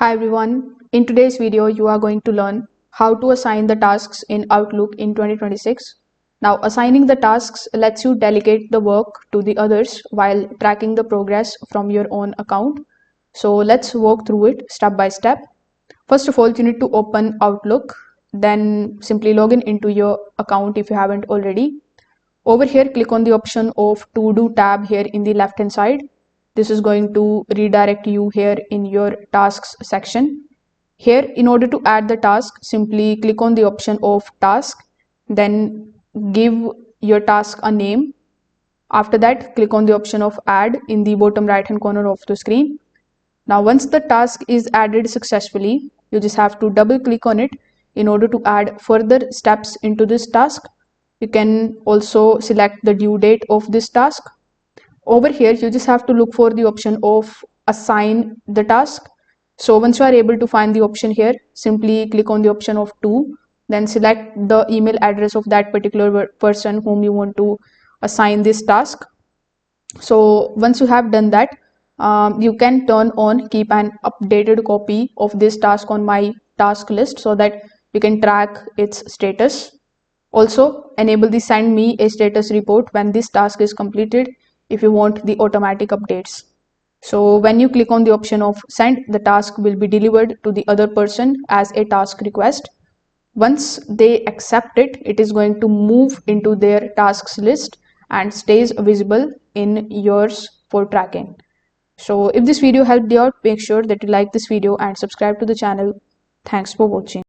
Hi everyone, in today's video you are going to learn how to assign the tasks in Outlook in 2026. Now assigning the tasks lets you delegate the work to the others while tracking the progress from your own account. So let's walk through it step by step. First of all, you need to open Outlook, then simply log in into your account if you haven't already. Over here, click on the option of To Do tab here in the left hand side. This is going to redirect you here in your tasks section. Here, in order to add the task, simply click on the option of task, then give your task a name. After that, click on the option of add in the bottom right hand corner of the screen. Now, once the task is added successfully, you just have to double click on it in order to add further steps into this task. You can also select the due date of this task. Over here, you just have to look for the option of assign the task. So once you are able to find the option here, simply click on the option of to, then select the email address of that particular person whom you want to assign this task. So once you have done that, you can turn on keep an updated copy of this task on my task list so that you can track its status. Also, enable the send me a status report when this task is completed if you want the automatic updates. So when you click on the option of send, the task will be delivered to the other person as a task request. Once they accept it, it is going to move into their tasks list and stays visible in yours for tracking. So if this video helped you out, make sure that you like this video and subscribe to the channel. Thanks for watching.